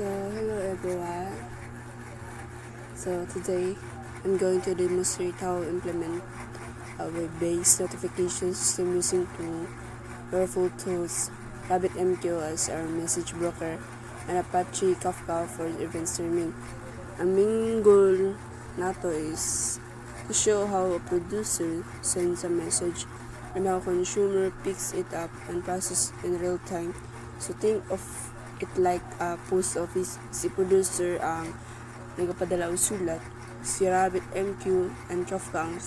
So, hello everyone. So, today I'm going to demonstrate how to implement a web-based notification system using two powerful tools, RabbitMQ as our message broker and Apache Kafka for event streaming. Ang main goal nato is to show how a producer sends a message and how a consumer picks it up and processes in real time. So think of it like a post office. Si producer ang nagapadala og sulat, si RabbitMQ and Kafka ang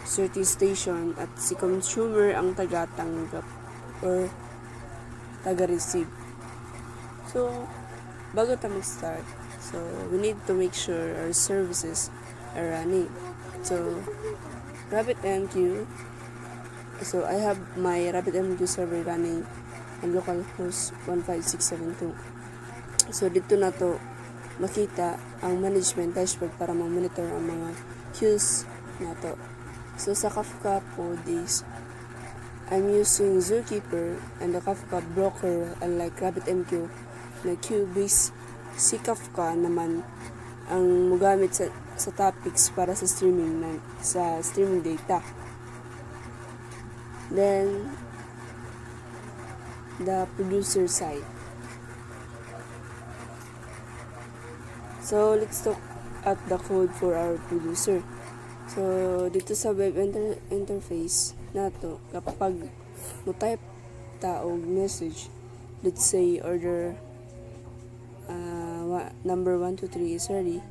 sorting station, at si consumer ang taga-tanggap or taga-receive. So, bago tayo mag-start, so we need to make sure our services are running. So, RabbitMQ, so I have my RabbitMQ server running on localhost 15672. So, dito na to makita ang management dashboard para ma-monitor ang mga queues na to. So, sa Kafka po is I'm using Zookeeper and the Kafka broker, unlike RabbitMQ na queue-based. Si Kafka naman ang mugamit sa topics para sa streaming data. Then the producer side. So let's look at the code for our producer. So dito sa web interface nato, kapag mo-type ta og message, let's say order number 123 is ready.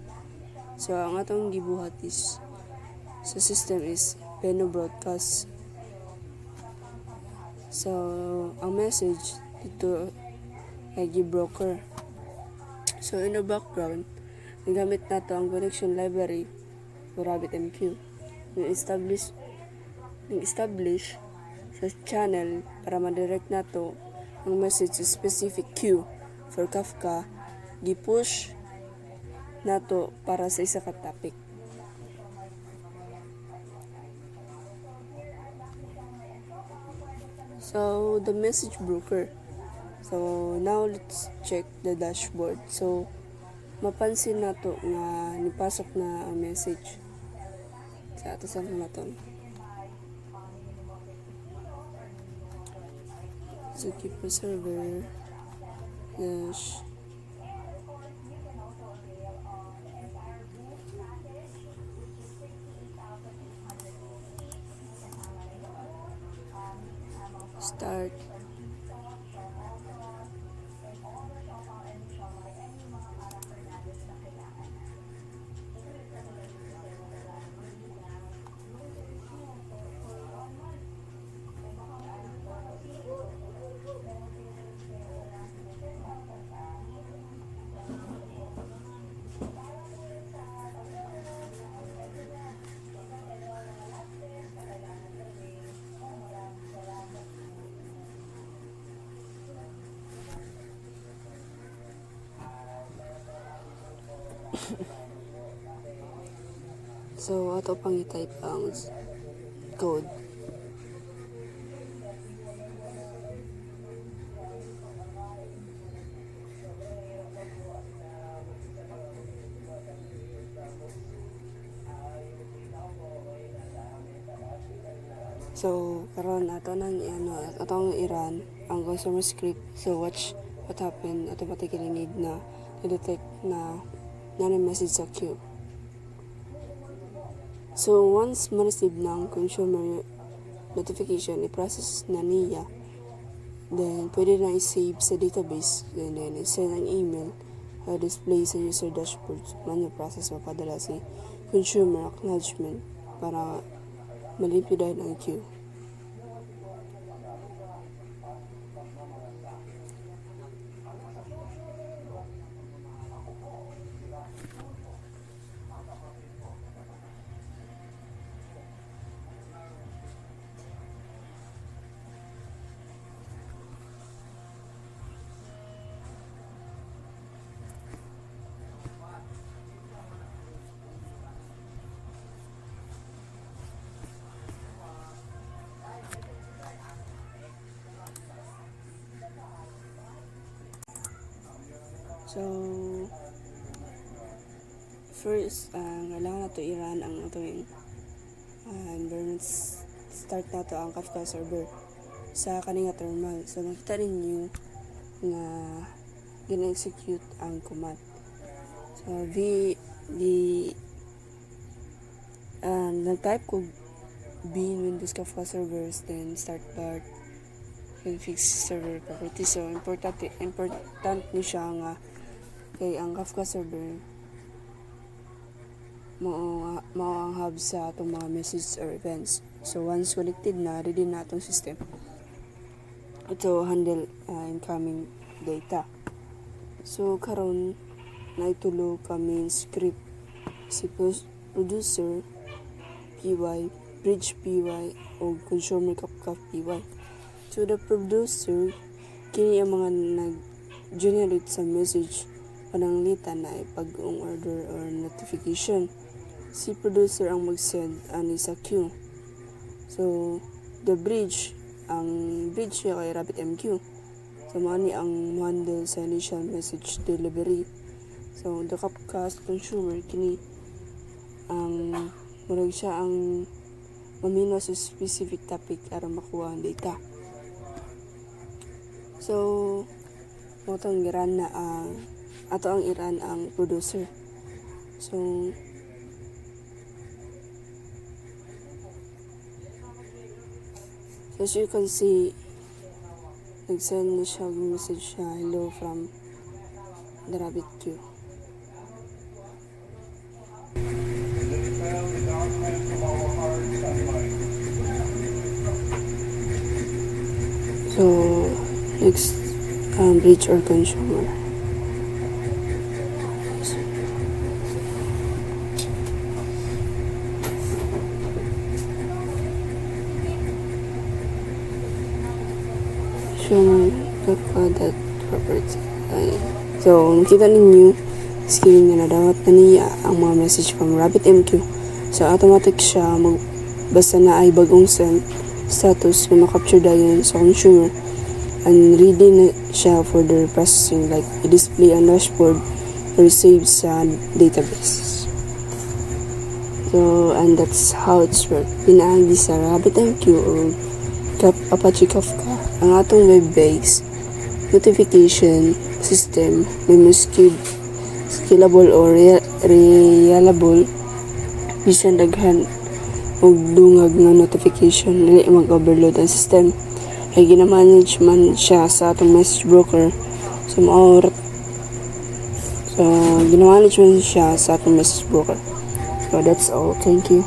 So ang atong gibuhat is sa system is Peno broadcast. So ang message dito ay broker. So in the background, nagamit nato ang connection library for RabbitMQ. Nag-establish sa channel para ma-direct nato ang message sa specific queue. For Kafka, gi-push nato para sa isa ka topic. So, the message broker. So, now let's check the dashboard. So, mapansin nato nga nipasok na ang message sa ato sa naton. So, keep the server dash start. So, ato pang i-type ang code. So, karon atong i-run ang consumer script. So, watch what happened. Automatically need na detect na message sa queue. So, once ma-receive ng consumer notification, i-process na niya. Then, pwede na i-save sa database. Then i-send ang email, display sa user dashboard. Manual process, mapadala si consumer acknowledgement para malimpyo dahil ang queue. So first, kailangan na to i-run ang ating environment. Start na to ang Kafka server sa kaninga terminal. So makita ninyo nga gina-execute ang command. So nag-type ko bin Windows Kafka servers, then start bar, then fix server properties. So important ni siya nga kay ang Kafka server mao ang hub sa atong mga messages or events. So once connected na, ready na atong system ito handle incoming data. So karon naitulo ka main script si producer py, bridge py o consumer Kafka py. So the producer kini ang mga nag-generate sa message pananglitan na pag-ong order or notification. Si producer ang mag-send ani sa queue. So the bridge, ang bridge niya kay RabbitMQ. So maani ang handle sa initial message delivery. So the Kafka consumer kini ang murag siya ang mamino sa specific topic aron makuha ang data. So motong giran na ato ang iran ang producer. So as you can see, nag-send na siya message na hello from the RabbitQ. So next, bridge or consumer. Yung that property. So, nakita ninyo, screen niya na dapat na niya ang mga message from RabbitMQ. So, automatic siya basta na ay bagong send status na makapture dayon sa consumer and ready na siya for the processing, like i-display ang dashboard or save sa database. So, and that's how it's worked. Pinaagi sa RabbitMQ o Apache Kafka ang atong web-based notification system may scalable or reliable bisan daghan og dungag nga notification dili mag-overload ang system ay gina-manage man siya sa atong message broker. So gina-manage man siya sa atong message broker. So that's all. Thank you.